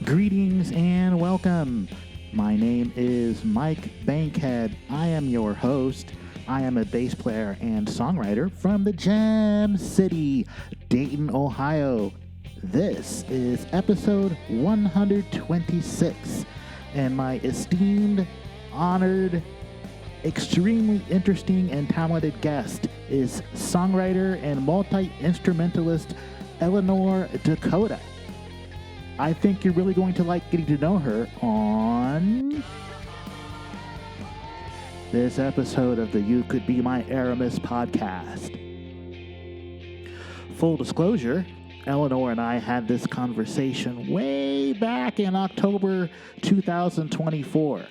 Greetings and welcome. My name is Mike Bankhead. I am your host. I am a bass player and songwriter from the Gem City, Dayton, Ohio. This is episode 126, and my esteemed, honored, extremely interesting and talented guest is songwriter and multi-instrumentalist Eleanor Dakota. I think you're really going to like getting to know her on this episode of the You Could Be My Aramis podcast. Full disclosure, Eleanor and I had this conversation way back in October 2024.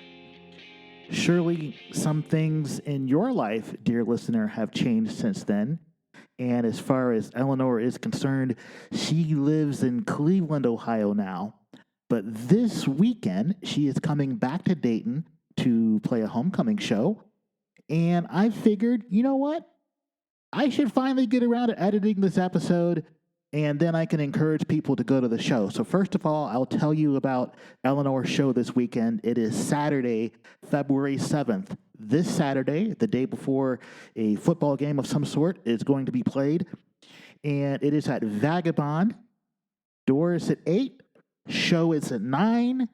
Surely some things in your life, dear listener, have changed since then. And as far as Eleanor is concerned, she lives in Cleveland, Ohio now. But this weekend, she is coming back to Dayton to play a homecoming show. And I figured, you know what? I should finally get around to editing this episode, and then I can encourage people to go to the show. So first of all, I'll tell you about Eleanor's show this weekend. It is Saturday, February 7th. This Saturday, the day before a football game of some sort is going to be played. And it is at Vagabond. Doors at 8. Show is at 9.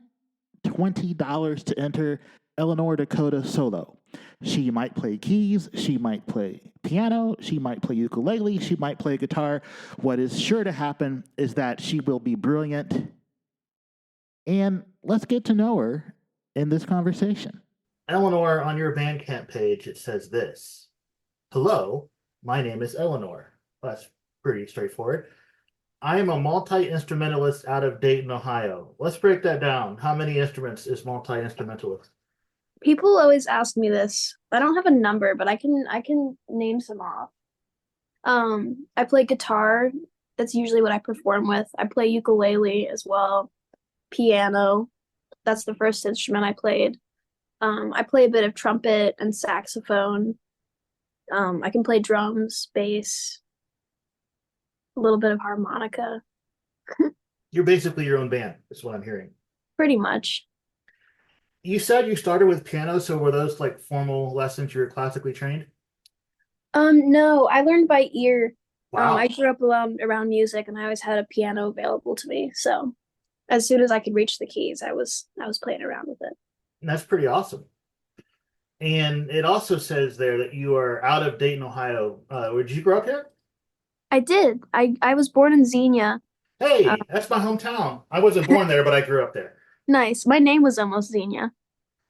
$20 to enter. Eleanor Dakota solo. She might play keys. She might play piano. She might play ukulele. She might play guitar. What is sure to happen is that she will be brilliant. And let's get to know her in this conversation. Eleanor, on your Bandcamp page, it says this. Hello, my name is Eleanor. Well, that's pretty straightforward. I am a multi-instrumentalist out of Dayton, Ohio. Let's break that down. How many instruments is multi-instrumentalist? People always ask me this. I don't have a number, but I can name some off. I play guitar. That's usually what I perform with. I play ukulele as well. Piano. That's the first instrument I played. I play a bit of trumpet and saxophone. I can play drums, bass, a little bit of harmonica. You're basically your own band, is what I'm hearing. Pretty much. You said you started with piano, so were those like formal lessons? You were classically trained? No, I learned by ear. Wow. I grew up around music, and I always had a piano available to me. So as soon as I could reach the keys, I was playing around with it. And that's pretty awesome. And it also says there that you are out of Dayton, Ohio. Did you grow up here? I did. I was born in Xenia. Hey, that's my hometown. I wasn't born there, but I grew up there. Nice. My name was almost Xenia.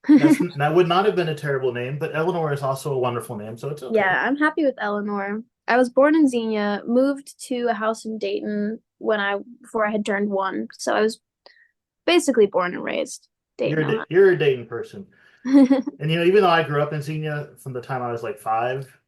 That would not have been a terrible name, but Eleanor is also a wonderful name, so it's okay. Yeah, I'm happy with Eleanor. I was born in Xenia, moved to a house in Dayton before I had turned 1. So I was basically born and raised Dayton. You're a Dayton person. And even though I grew up in Xenia from the time I was like 5,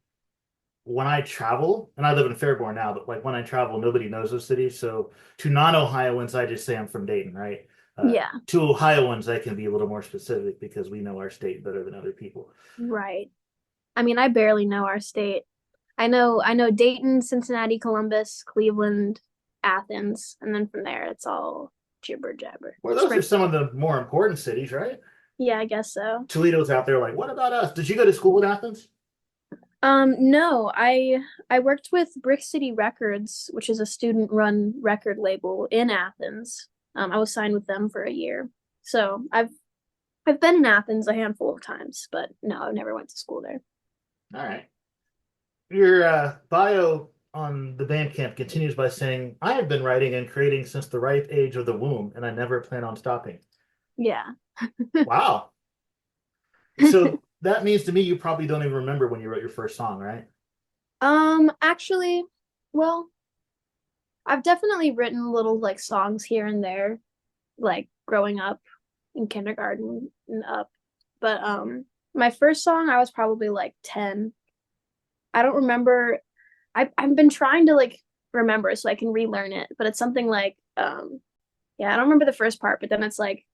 when I travel, and I live in Fairborn now, but like when I travel, nobody knows those cities. So to non-Ohioans, I just say I'm from Dayton, right? Yeah. To Ohioans, I can be a little more specific because we know our state better than other people. Right. I mean, I barely know our state. I know Dayton, Cincinnati, Columbus, Cleveland, Athens, and then from there it's all jibber jabber. Well, those are some of the more important cities, right? Yeah, I guess so. Toledo's out there like, what about us? Did you go to school in Athens? No, I worked with Brick City Records, which is a student-run record label in Athens. I was signed with them for a year. So I've been in Athens a handful of times, but no, I never went to school there. All right. Your bio on the Bandcamp continues by saying, I have been writing and creating since the ripe age of the womb, and I never plan on stopping. Yeah. Wow. So that means to me you probably don't even remember when you wrote your first song, right? Actually, well, I've definitely written little like songs here and there, like growing up in kindergarten and up. But my first song I was probably like 10. I don't remember. I've been trying to like remember so I can relearn it, but it's something like yeah, I don't remember the first part, but then it's like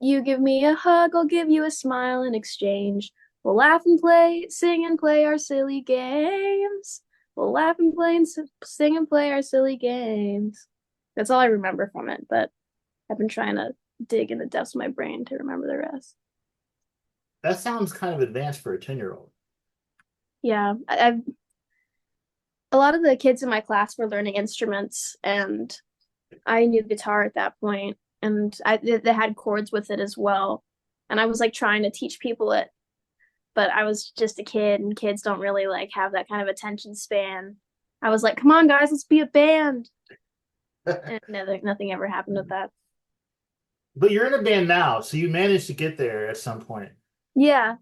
you give me a hug, I'll give you a smile in exchange. We'll laugh and play, sing and play our silly games. We'll laugh and play and sing and play our silly games. That's all I remember from it, but I've been trying to dig in the depths of my brain to remember the rest. That sounds kind of advanced for a 10-year-old. Yeah, I've a lot of the kids in my class were learning instruments, and I knew guitar at that point, and they had chords with it as well. And I was like trying to teach people it, but I was just a kid, and kids don't really like have that kind of attention span. I was like, "Come on, guys, let's be a band," and nothing ever happened with that. But you're in a band now, so you managed to get there at some point. Yeah,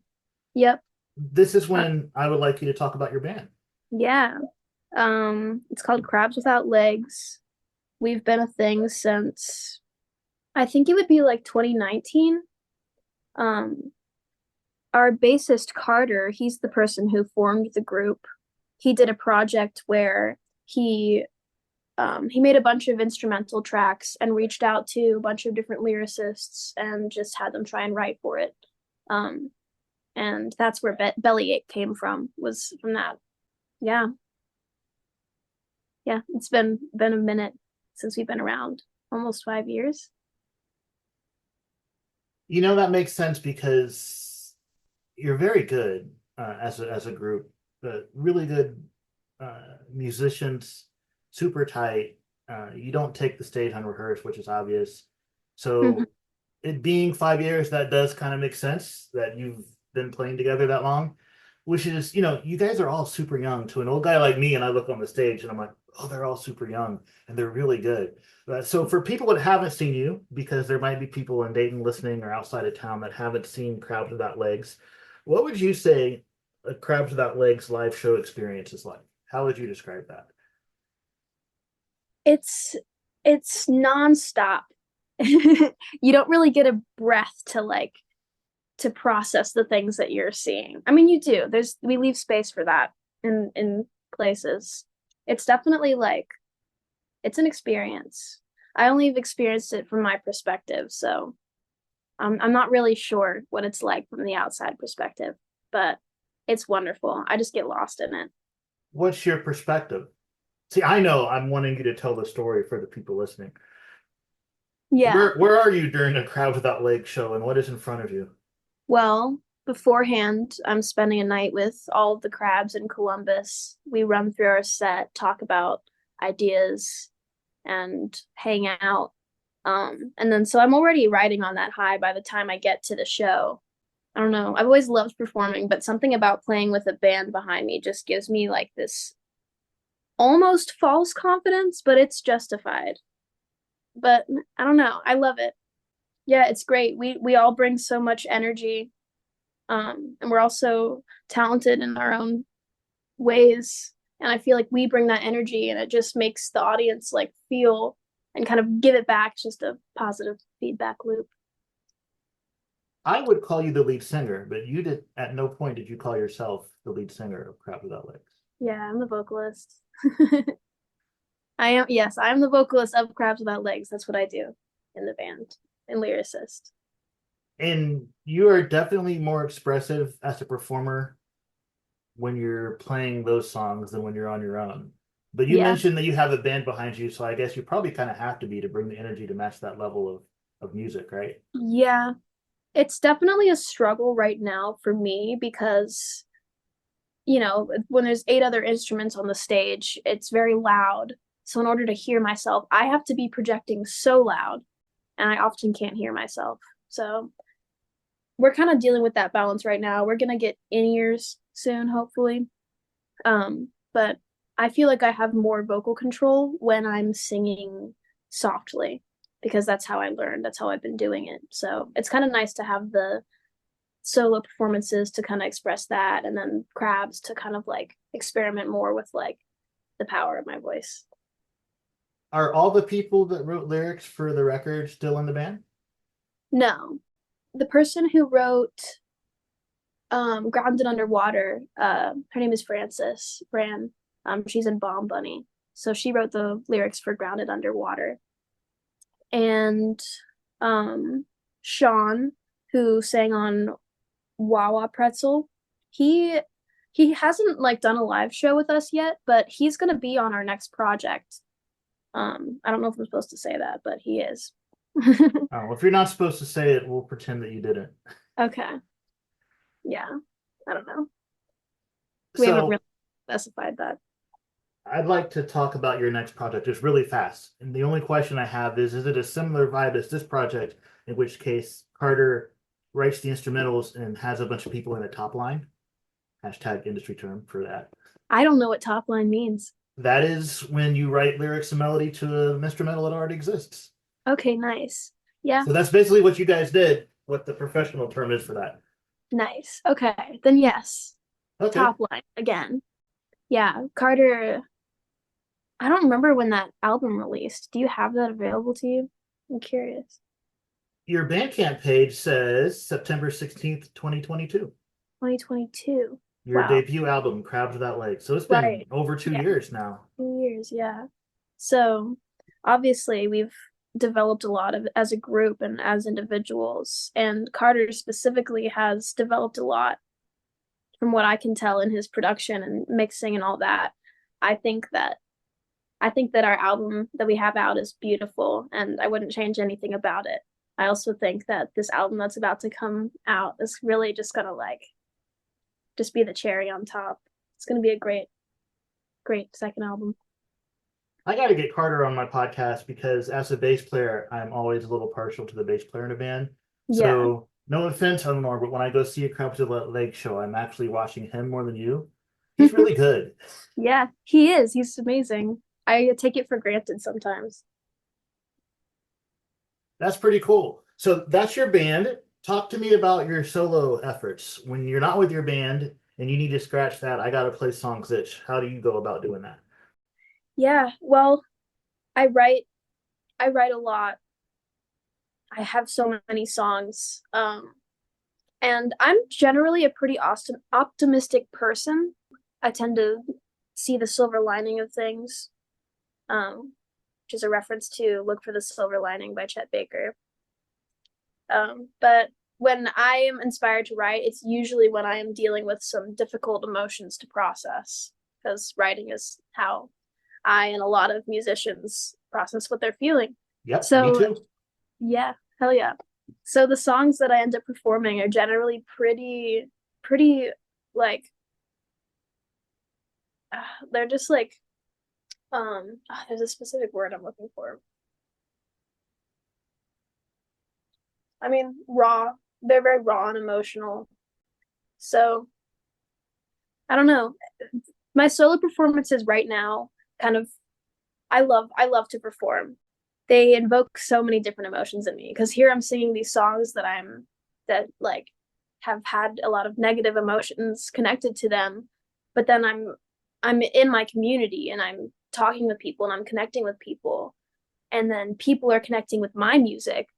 yep, This is uh, when I would like you to talk about your band. yeah. It's called Crabs Without Legs. We've been a thing since I think it would be like 2019. Um, our bassist Carter, he's the person who formed the group. He did a project where he made a bunch of instrumental tracks and reached out to a bunch of different lyricists and just had them try and write for it. Um, and that's where Bellyache came from, was from that. Yeah, yeah. It's been a minute since we've been around, almost 5 years. You know, that makes sense because you're very good as a group. Really good musicians, super tight. You don't take the stage unrehearsed, which is obvious. Mhm. So it being 5 years, that does kind of make sense that you've been playing together that long, which is, you guys are all super young to an old guy like me, and I look on the stage and I'm like, oh, they're all super young and they're really good. So for people that haven't seen you, because there might be people in Dayton listening or outside of town that haven't seen Crabs Without Legs, what would you say a Crabs Without Legs live show experience is like? How would you describe that? It's it's nonstop. You don't really get a breath to like to process the things that you're seeing. I mean, you do. We leave space for that in places. It's definitely like it's an experience. I only have experienced it from my perspective, so I'm not really sure what it's like from the outside perspective, but it's wonderful. I just get lost in it. What's your perspective? See, I know I'm wanting you to tell the story for the people listening. Yeah. Where are you during a Crowd Without Legs show, and what is in front of you? Well, beforehand, I'm spending a night with all of the crabs in Columbus. We run through our set, talk about ideas, and hang out. And then so I'm already riding on that high by the time I get to the show. I don't know. I've always loved performing, but something about playing with a band behind me just gives me like this almost false confidence, but it's justified. But I don't know. I love it. Yeah, it's great. We all bring so much energy. And we're also talented in our own ways. And I feel like we bring that energy and it just makes the audience like feel and kind of give it back. It's just a positive feedback loop. I would call you the lead singer, but you did at no point did you call yourself the lead singer of Crowd Without Legs. Yeah, I'm the vocalist. I am, yes, I am the vocalist of Crabs Without Legs. That's what I do in the band and lyricist. And you are definitely more expressive as a performer when you're playing those songs than when you're on your own. But you Yeah. mentioned that you have a band behind you, so I guess you probably kind of have to be to bring the energy to match that level of music, right? Yeah. It's definitely a struggle right now for me because, when there's 8 other instruments on the stage, it's very loud. So in order to hear myself, I have to be projecting so loud, and I often can't hear myself. So we're kind of dealing with that balance right now. We're gonna get in-ears soon, hopefully. But I feel like I have more vocal control when I'm singing softly because that's how I learned. That's how I've been doing it. So it's kind of nice to have the solo performances to kind of express that, and then crabs to kind of like experiment more with like the power of my voice. Are all the people that wrote lyrics for the record still in the band? No, the person who wrote Grounded Underwater, her name is Frances Bran. She's in Bomb Bunny. So she wrote the lyrics for Grounded Underwater. And Sean, who sang on Wawa Pretzel, he he hasn't like done a live show with us yet, but he's gonna be on our next project. I don't know if I'm supposed to say that, but he is. Well, if you're not supposed to say it, we'll pretend that you didn't. Okay. Yeah. I don't know. We haven't So really specified that. I'd like to talk about your next project just really fast. And the only question I have is it a similar vibe as this project, in which case Carter writes the instrumentals and has a bunch of people in a top line? Hashtag industry term for that. I don't know what top line means. That is when you write lyrics and melody to an instrumental that already exists. Okay, nice. Yeah, So that's basically what you guys did, what the professional term is for that. nice. Okay, then yes. Okay. Top line again. Yeah, Carter. I don't remember when that album released. Do you have that available to you? I'm curious. Your Bandcamp page says September 16th, 2022. 2022. Your Wow. debut album, Crowd Without Legs. So it's been Right. over two Yeah, years now. 2 years. Yeah. So obviously we've developed a lot of as a group and as individuals, and Carter specifically has developed a lot from what I can tell in his production and mixing and all that. I think that I think that our album that we have out is beautiful and I wouldn't change anything about it. I also think that this album that's about to come out is really just gonna like just be the cherry on top. It's gonna be a great second album. I got to get Carter on my podcast because as a bass player, I'm always a little partial to the bass player in a band. Yeah. So no offense, Eleanor, but when I go see a Crowd Without Legs show, I'm actually watching him more than you. He's really good. Yeah, he is. He's amazing. I take it for granted sometimes. That's pretty cool. So that's your band. Talk to me about your solo efforts. When you're not with your band and you need to scratch that, I gotta play songs itch. How do you go about doing that? Yeah, well, I write I write a lot. I have so many songs. And I'm generally a pretty optimistic person. I tend to see the silver lining of things, which is a reference to Look for the Silver Lining by Chet Baker. But when I am inspired to write, it's usually when I am dealing with some difficult emotions to process, because writing is how I and a lot of musicians process what they're feeling. Yep, me So, too. yeah, hell yeah. So the songs that I end up performing are generally pretty like they're just like there's a specific word I'm looking for. I mean, raw. They're very raw and emotional. So I don't know. My solo performances right now kind of I love to perform. They invoke so many different emotions in me because here I'm singing these songs that like have had a lot of negative emotions connected to them, but then I'm in my community and I'm talking with people and I'm connecting with people, and then people are connecting with my music.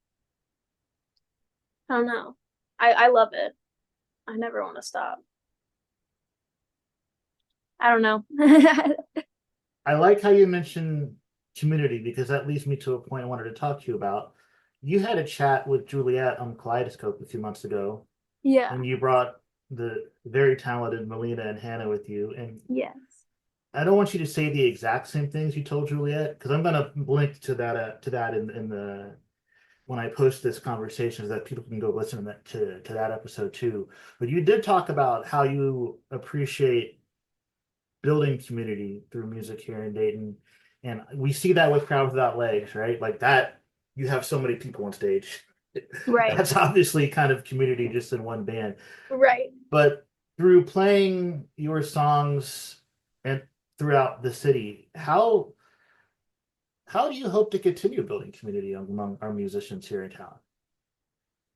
I don't know. I love it. I never want to stop. I don't know. I like how you mentioned community because that leads me to a point I wanted to talk to you about. You had a chat with Juliet on Kaleidoscope a few months ago, Yeah. and you brought the very talented Melina and Hannah with you. And Yes. I don't want you to say the exact same things you told Juliet because I'm going to link to that in the when I post this conversation so that people can go listen to that episode too. But you did talk about how you appreciate building community through music here in Dayton. And we see that with Crowd Without Legs, right? Like that, you have so many people on stage. Right. That's obviously kind of community just in one band. Right. But through playing your songs and throughout the city, how do you hope to continue building community among our musicians here in town?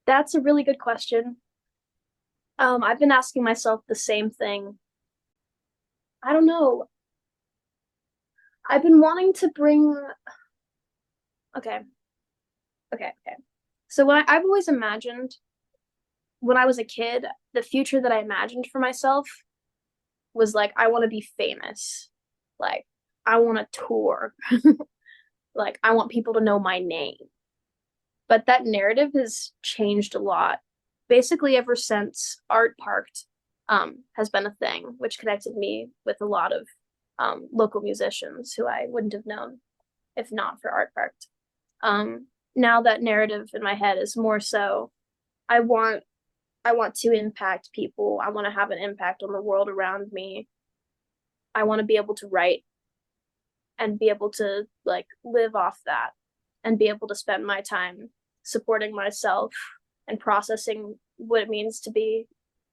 That's a really good question. I've been asking myself the same thing. I don't know. I've been wanting to bring. Okay, okay. So I've always imagined when I was a kid, the future that I imagined for myself was like I want to be famous. Like I want to tour. Like I want people to know my name. But that narrative has changed a lot. Basically, ever since Art Parked has been a thing, which connected me with a lot of local musicians who I wouldn't have known if not for Art Parked. Um, now that narrative in my head is more so I want I want to impact people. I want to have an impact on the world around me. I want to be able to write and be able to like live off that and be able to spend my time supporting myself and processing what it means to be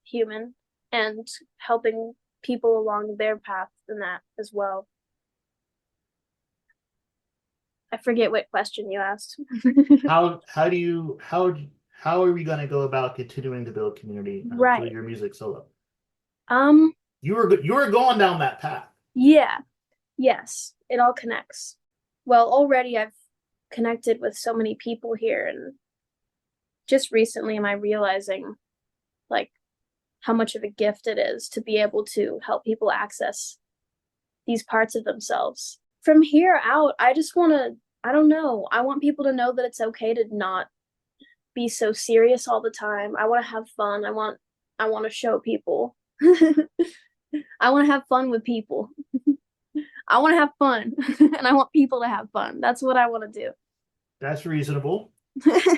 human and helping people along their path in that as well. I forget what question you asked. How are we going to go about continuing to build community through Right. your music solo? Um, You were going down that path. yeah. Yes, it all connects. Well, already I've connected with so many people here, and just recently am I realizing like how much of a gift it is to be able to help people access these parts of themselves. From here out, I just want to, I don't know, I want people to know that it's okay to not be so serious all the time. I want to have fun. I want to show people. I want to have fun with people. I want to have fun and I want people to have fun. That's what I want to That's reasonable. do.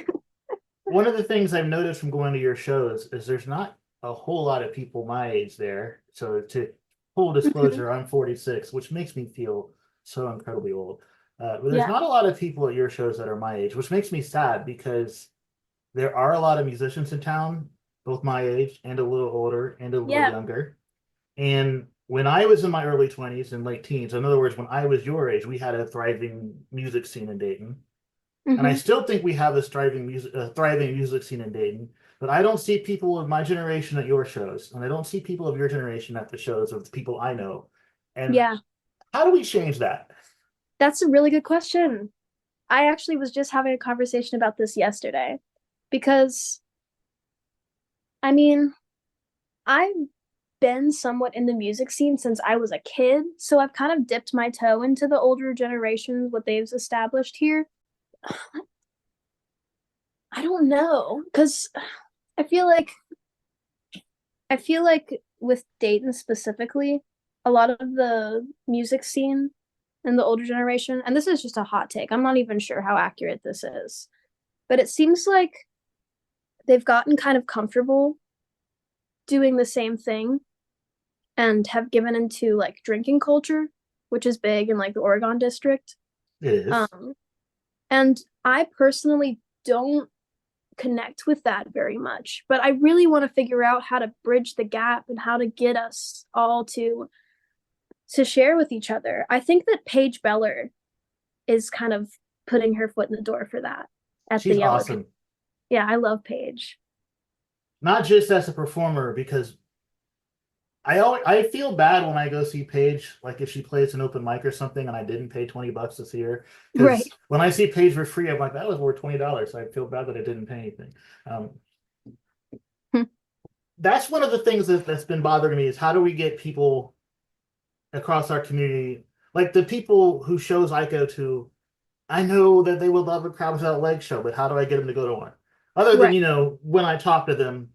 One of the things I've noticed from going to your shows is there's not a whole lot of people my age there. So to full disclosure, I'm 46, which makes me feel so incredibly old. But there's Yeah. not a lot of people at your shows that are my age, which makes me sad because there are a lot of musicians in town, both my age and a little older and a little Yeah. younger. And when I was in my early 20s and late teens, in other words, when I was your age, we had a thriving music scene in Dayton. And I Hmm. still think we have a thriving music scene in Dayton. But I don't see people of my generation at your shows, and I don't see people of your generation at the shows of the people I know. And Yeah. how do we change that? That's a really good question. I actually was just having a conversation about this yesterday because I mean, I've been somewhat in the music scene since I was a kid, so I've kind of dipped my toe into the older generations, what they've established here. I don't know, because I feel like I feel like with Dayton specifically, a lot of the music scene in the older generation, and this is just a hot take. I'm not even sure how accurate this is, but it seems like they've gotten kind of comfortable doing the same thing and have given into like drinking culture, which is big in like the Oregon district. It is. Um, and I personally don't connect with that very much, but I really want to figure out how to bridge the gap and how to get us all to share with each other. I think that Paige Beller is kind of putting her foot in the door for that at the She's Yellow. awesome. Yeah, I love Paige. Not just as a performer, because I feel bad when I go see Paige, like if she plays an open mic or something and I didn't pay $20 to see her. Right. Because when I see Paige for free, I'm like, that was worth $20. So I feel bad that I didn't pay anything. Um, that's one of the things that's been bothering me is how do we get people across our community, like the people who shows I go to, I know that they would love a Crowd Without Legs show, but how do I get them to go to one? Other than, Right. when I talk to them,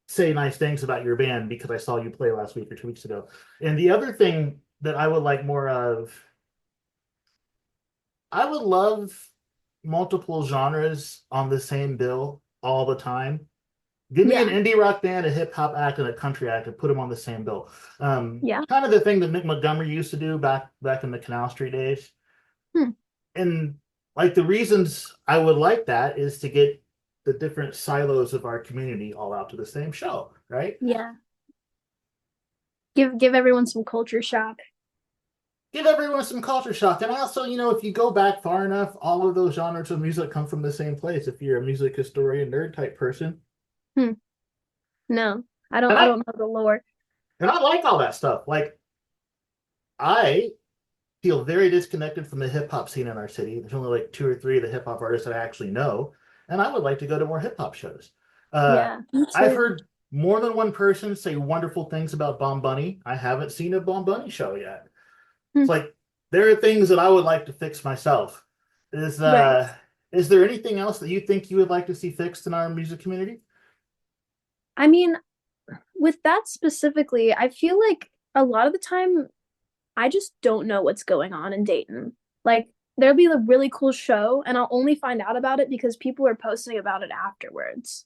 say nice things about your band because I saw you play last week or 2 weeks ago. And the other thing that I would like more of, I would love multiple genres on the same bill all the time. Give me an Yeah. indie rock band, a hip hop act, and a country act, and put them on the same bill. Yeah. Kind of the thing that Nick Montgomery used to do back in the Canal Street days. Hmm. And like the reasons I would like that is to get the different silos of our community all out to the same show, right? Yeah. Give everyone some culture shock. Give everyone some culture shock. And also, if you go back far enough, all of those genres of music come from the same place. If you're a music historian nerd type person, Hmm. No, and I I don't know the lore. and I like all that stuff. Like I feel very disconnected from the hip hop scene in our city. There's only like two or three of the hip hop artists that I actually know, and I would like to go to more hip hop shows. Uh, Yeah, me I've too. heard more than one person say wonderful things about Bomb Bunny. I haven't seen a Bomb Bunny show yet. It's Hmm. like there are things that I would like to fix myself. Is Right. uh, is there anything else that you think you would like to see fixed in our music community? I mean, with that specifically, I feel like a lot of the time I just don't know what's going on in Dayton. Like there'll be a really cool show, and I'll only find out about it because people are posting about it afterwards.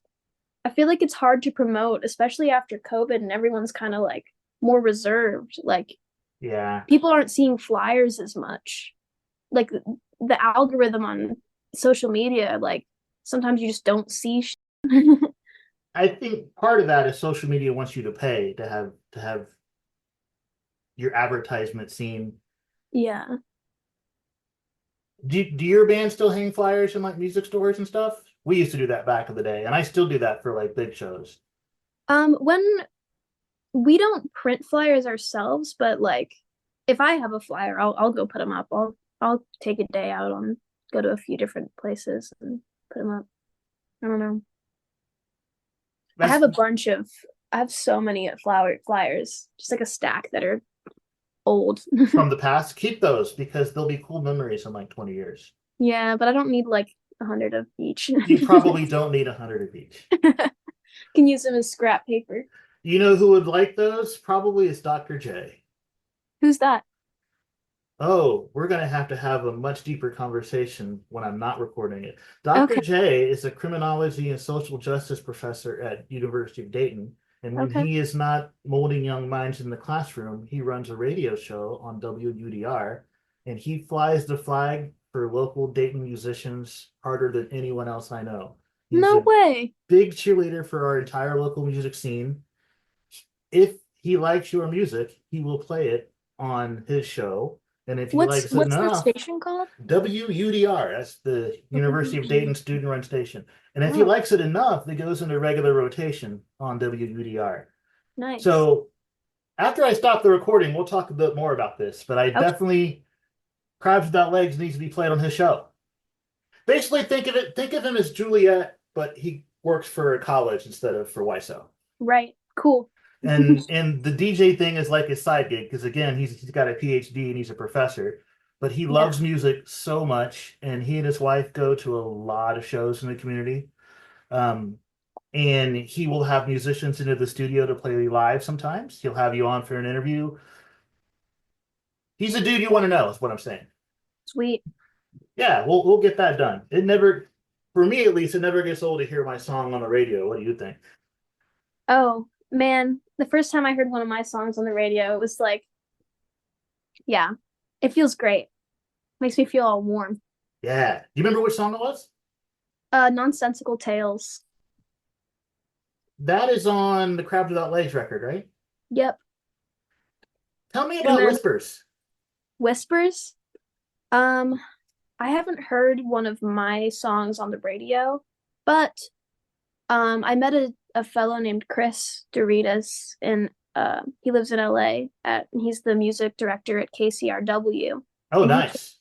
I feel like it's hard to promote, especially after COVID and everyone's kind of like more reserved. Like Yeah. people aren't seeing flyers as much. Like the algorithm on social media, like sometimes you just don't see I think part of that is social media wants you to pay to have your advertisement seen. Yeah. Do your band still hang flyers in like music stores and stuff? We used to do that back in the day, and I still do that for like big shows. When we don't print flyers ourselves, but like if I have a flyer, I'll go put them up. I'll take a day out on go to a few different places and put them up. I don't know. I That's have a bunch of I have so many flower flyers, just like a stack that are old. from the past. Keep those because they'll be cool memories in like 20 years. Yeah, but I don't need like 100 of each. You probably don't need 100 of each. Can use them as scrap paper. You know who would like those? Probably is Dr. J. Who's that? Oh, we're going to have a much deeper conversation when I'm not recording it. Dr. Okay, J is a criminology and social justice professor at University of Dayton. And when okay. he is not molding young minds in the classroom, he runs a radio show on WUDR and he flies the flag for local Dayton musicians harder than anyone else I know. He's No a way. big cheerleader for our entire local music scene. If he likes your music, he will play it on his show. And if he likes it What's the enough, station called? WUDR, that's the University of Dayton student run station. And if he Oh, likes it enough, it goes into regular rotation on WUDR. nice. So after I stop the recording, we'll talk a bit more about this. But I Okay, definitely, Crabs Without Legs needs to be played on his show. Basically, think of him as Juliet, but he works for a college instead of for YSO. right. Cool. And the DJ thing is like his side gig because again he's got a PhD and he's a professor, but he Yeah. loves music so much, and he and his wife go to a lot of shows in the community. Um, and he will have musicians into the studio to play live. Sometimes he'll have you on for an interview. He's a dude you want to know, is what I'm saying. Sweet. Yeah, we'll get that done. It never, for me at least, it never gets old to hear my song on the radio. What do you think? Oh, man. The first time I heard one of my songs on the radio, it was like, yeah, it feels great. Makes me feel all warm. Yeah. Do you remember which song it was? Nonsensical Tales. That is on the Crabs Without Legs record, right? Yep. Tell me And about then Whispers. Whispers. Um, I haven't heard one of my songs on the radio, but I met a fellow named Chris Doritas in he lives in LA he's the music director at KCRW. Oh, And nice.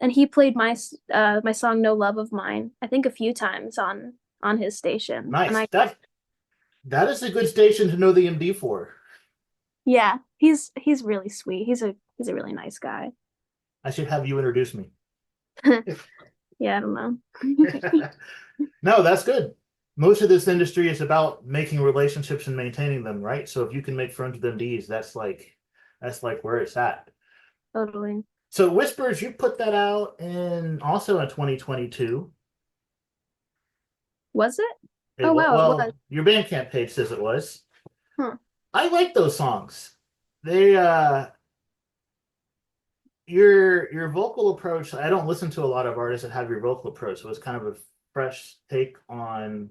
he played my song No Love of Mine, I think a few times on his station. And Nice. I That is a good station to know the MD for. yeah, he's really sweet. He's a really nice guy. I should have you introduce me. Yeah, I don't know. No, that's good. Most of this industry is about making relationships and maintaining them, right? So if you can make friends with MDs, that's like where it's at. Totally. So Whispers, you put that out in also in 2022. Was it? Oh wow, it was. Your Bandcamp page says it was. Huh. I like those songs. They your vocal approach, I don't listen to a lot of artists that have your vocal approach, so it's kind of a fresh take on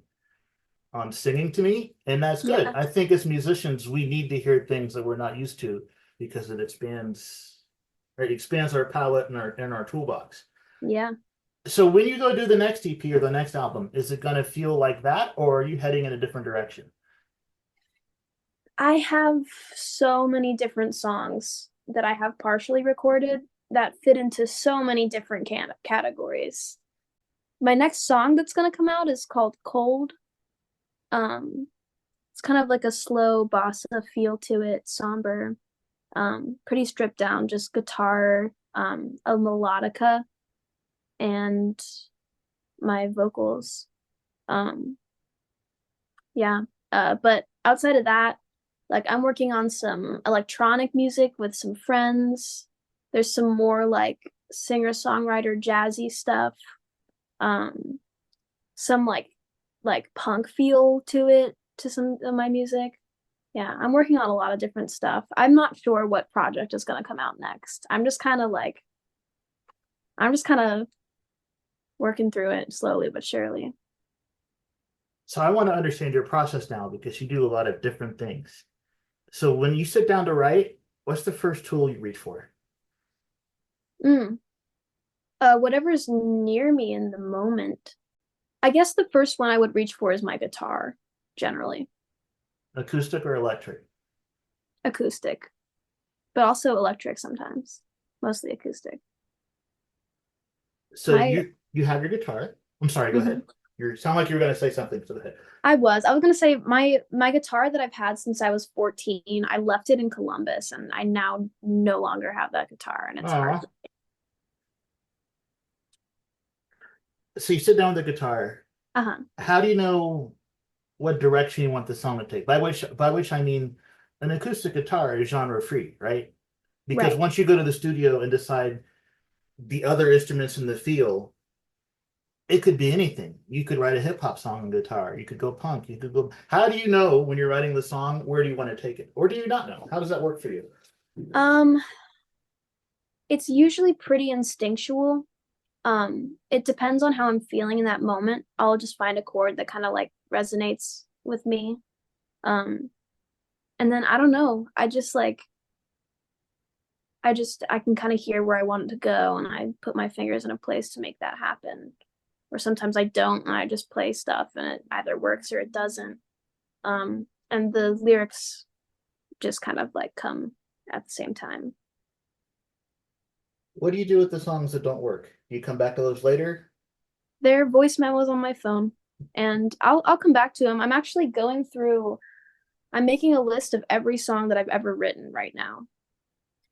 singing to me, and that's good. Yeah. I think as musicians, we need to hear things that we're not used to because it expands our palette and our toolbox. Yeah. So when you go do the next EP or the next album, is it going to feel like that, or are you heading in a different direction? I have so many different songs that I have partially recorded that fit into so many different categories. My next song that's going to come out is called Cold. Um, it's kind of like a slow bossa feel to it, somber, pretty stripped down, just guitar, a melodica, and my vocals. Um, yeah. But outside of that, like I'm working on some electronic music with some friends. There's some more like singer-songwriter jazzy stuff, um, some like punk feel to it to some of my music. Yeah, I'm working on a lot of different stuff. I'm not sure what project is going to come out next. I'm just kind of working through it slowly but surely. So I want to understand your process now because you do a lot of different things. So when you sit down to write, what's the first tool you reach for? Mm. Whatever's near me in the moment. I guess the first one I would reach for is my guitar, generally. Acoustic or electric? Acoustic, but also electric sometimes. Mostly acoustic. So My you have your guitar. I'm sorry, go mhm. ahead. You sound like you were going to say something, so go ahead. I was gonna say my guitar that I've had since I was 14, I left it in Columbus and I now no longer have that guitar and it's hard. Oh, so you sit down with the guitar. Uh-huh. How do you know what direction you want the song to take? By which I mean an acoustic guitar is genre free, right? Because Right. once you go to the studio and decide the other instruments in the feel, it could be anything. You could write a hip hop song on guitar. You could go punk. You could go. How do you know when you're writing the song where do you want to take it, or do you not know? How does that work for you? Um, it's usually pretty instinctual. It depends on how I'm feeling in that moment. I'll just find a chord that kind of like resonates with me. Um, and then I don't know. I can kind of hear where I want it to go and I put my fingers in a place to make that happen. Or sometimes I don't and I just play stuff and it either works or it doesn't. And the lyrics just kind of like come at the same time. What do you do with the songs that don't work? You come back to those later? There are voice memos on my phone and I'll come back to them. I'm making a list of every song that I've ever written right now.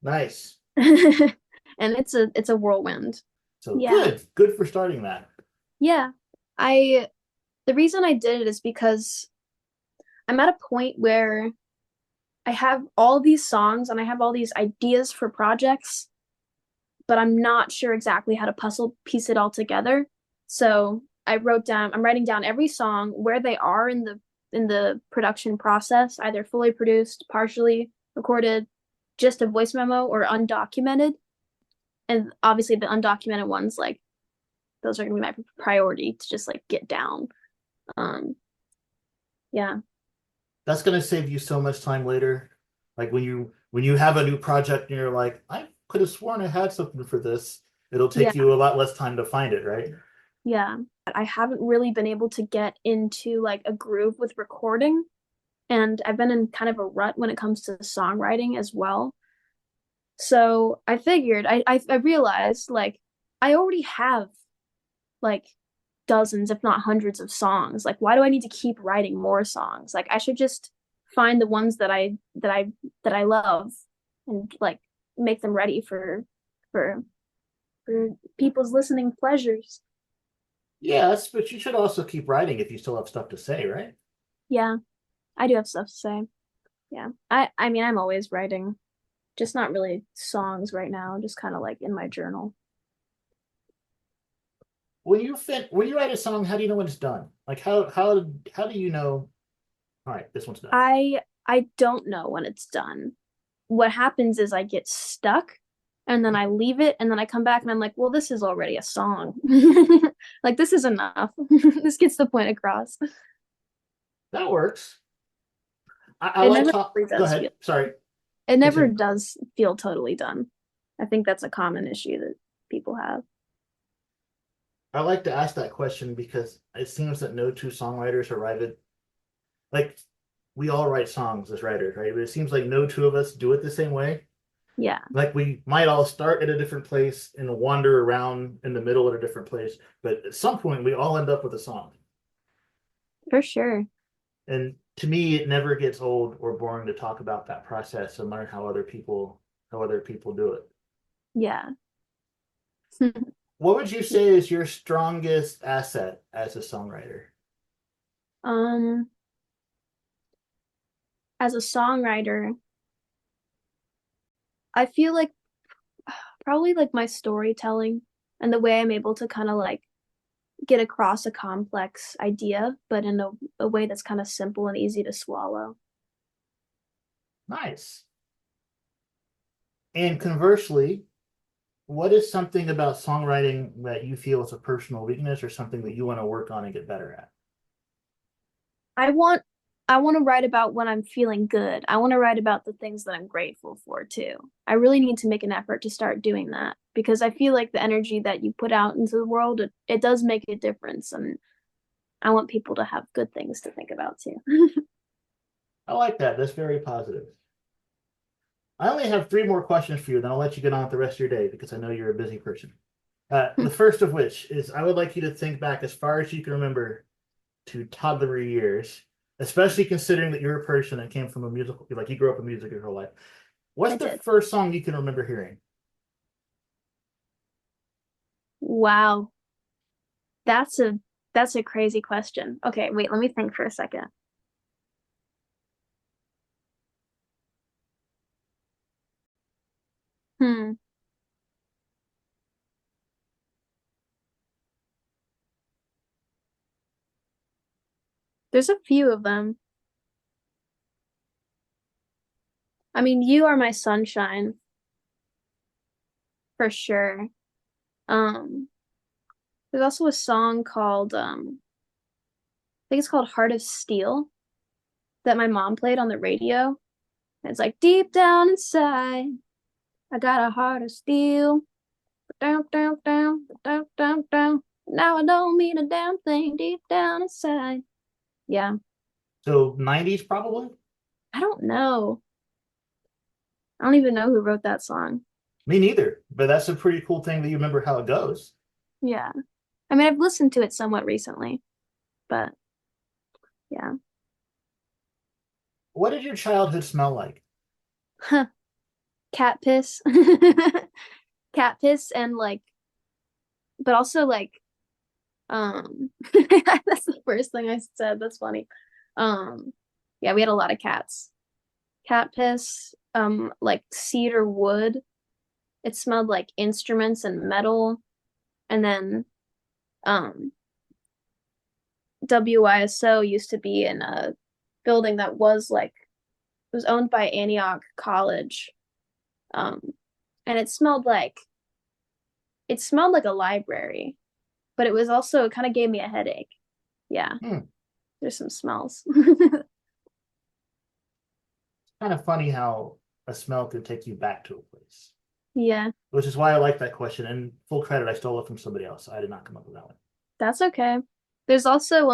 Nice. And it's a whirlwind. So Yeah. good for starting that. Yeah. I The reason I did it is because I'm at a point where I have all these songs and I have all these ideas for projects, but I'm not sure exactly how to puzzle piece it all together. So I'm writing down every song, where they are in the production process, either fully produced, partially recorded, just a voice memo, or undocumented. And obviously the undocumented ones, like those are gonna be my priority to just like get down. Um, yeah. That's going to save you so much time later. Like when you have a new project and you're like, I could have sworn I had something for this. It'll Yeah. take you a lot less time to find it, right? Yeah. I haven't really been able to get into like a groove with recording, and I've been in kind of a rut when it comes to songwriting as well. So I figured I realized like I already have like dozens, if not hundreds of songs. Like why do I need to keep writing more songs? Like I should just find the ones that I love and like make them ready for for people's listening pleasures. Yes, but you should also keep writing if you still have stuff to say, right? Yeah, I do have stuff to say. Yeah. I mean I'm always writing, just not really songs right now, just kind of like in my journal. When you write a song, how do you know when it's done? Like how do you know, all right, this one's done? I don't know when it's done. What happens is I get stuck and then I leave it and then I come back and I'm like, well, this is already a song. Like this is enough. This gets the point across. That works. I It like never talk. really Go does feel ahead. Sorry. it never Continue. does feel totally done. I think that's a common issue that people have. I like to ask that question because it seems that no two songwriters arrive at like we all write songs as writers, right? But it seems like no two of us do it the same way. Yeah, Like we might all start at a different place and wander around in the middle at a different place, but at some point we all end up with a song. for sure. And to me, it never gets old or boring to talk about that process and learn how other people do it. Yeah. What would you say is your strongest asset as a songwriter? Um, as a songwriter, I feel like Probably like my storytelling and the way I'm able to kind of like get across a complex idea, but in a way that's kind of simple and easy to swallow. Nice. And conversely, what is something about songwriting that you feel is a personal weakness or something that you want to work on and get better at? I want I want to write about when I'm feeling good. I want to write about the things that I'm grateful for too. I really need to make an effort to start doing that because I feel like the energy that you put out into the world, it does make a difference. And I want people to have good things to think about too. I like that. That's very positive. I only have three more questions for you, then I'll let you get on with the rest of your day because I know you're a busy person. The first of which is I would like you to think back as far as you can remember to toddler years, especially considering that you're a person that came from a musical, like you grew up in music your whole life. What's I the did. first song you can remember hearing? Wow. That's a that's a crazy question. Okay, wait, let me think for a second. Hmm. There's a few of them. I mean, You Are My Sunshine for sure. Um, there's also a song called I think it's called Heart of Steel that my mom played on the radio. And it's like deep down inside, I got a heart of steel. Down, down, down, down, down, down. Now I don't mean a damn thing deep down inside. Yeah, So 90s probably? I don't know. I don't even know who wrote that song. Me neither, but that's a pretty cool thing that you remember how it goes. Yeah. I mean, I've listened to it somewhat recently, but yeah. What did your childhood smell like? Huh. Cat piss. Cat piss and like, but also like, that's the first thing I said. That's funny. Um, yeah, we had a lot of cats. Cat piss, like cedar wood. It smelled like instruments and metal. And then, um, WISO used to be in a building that was like, it was owned by Antioch College. Um, and it smelled like a library, but it was also, it kind of gave me a headache. Yeah, Hmm. there's some smells. Kind of funny how a smell can take you back to a place, Yeah, which is why I like that question. And full credit, I stole it from somebody else. I did not come up with that one. that's okay. There's also,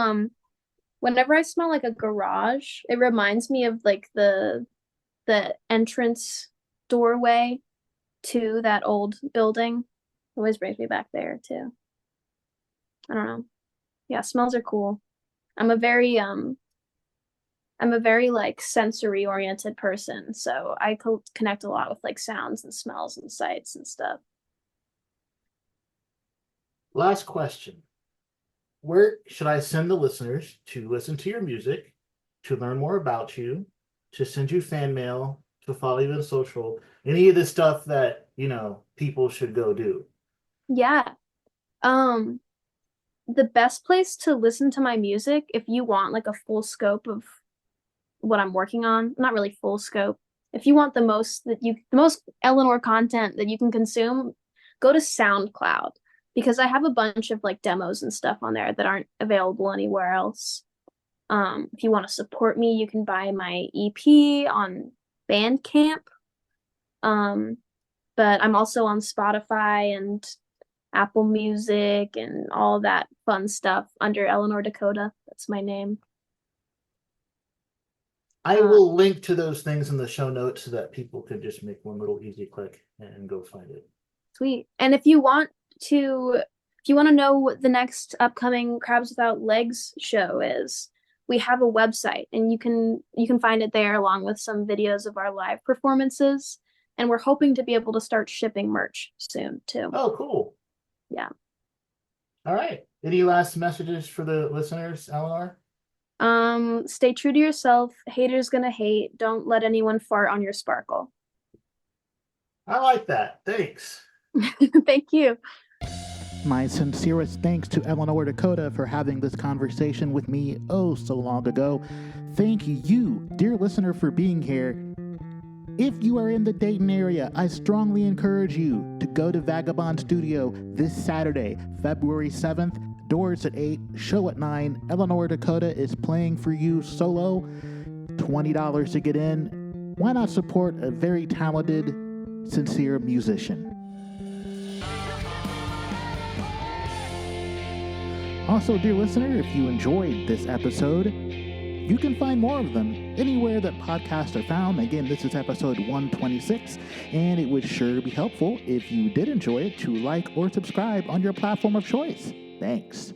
whenever I smell like a garage, it reminds me of like the entrance doorway to that old building. It always brings me back there too. I don't know. Yeah, smells are cool. I'm a very I'm a very like sensory oriented person, so I connect a lot with like sounds and smells and sights and stuff. Last question. Where should I send the listeners to listen to your music, to learn more about you, to send you fan mail, to follow you on social, any of the stuff that, people should go do? Yeah. Um, the best place to listen to my music if you want like a full scope of what I'm working on, not really full scope. If you want the most Eleanor content that you can consume, go to SoundCloud because I have a bunch of like demos and stuff on there that aren't available anywhere else. If you want to support me, you can buy my EP on Bandcamp. Um, but I'm also on Spotify and Apple Music and all that fun stuff under Eleanor Dakota. That's my name. I Uh, will link to those things in the show notes so that people can just make one little easy click and go find it. Sweet. And if you want to know what the next upcoming Crabs Without Legs show is, we have a website and you can find it there along with some videos of our live performances. And we're hoping to be able to start shipping merch soon too. Oh, cool. Yeah. All right. Any last messages for the listeners, Eleanor? Stay true to yourself. Haters gonna hate. Don't let anyone fart on your sparkle. I like that. Thanks. Thank you. My sincerest thanks to Eleanor Dakota for having this conversation with me oh so long ago. Thank you, dear listener, for being here. If you are in the Dayton area, I strongly encourage you to go to Vagabond Studio this Saturday, February 7th. Doors at 8, show at 9. Eleanor Dakota is playing for you solo. $20 to get in. Why not support a very talented, sincere musician? Also, dear listener, if you enjoyed this episode, you can find more of them anywhere that podcasts are found. Again, this is episode 126, and it would sure be helpful if you did enjoy it to like or subscribe on your platform of choice. Thanks.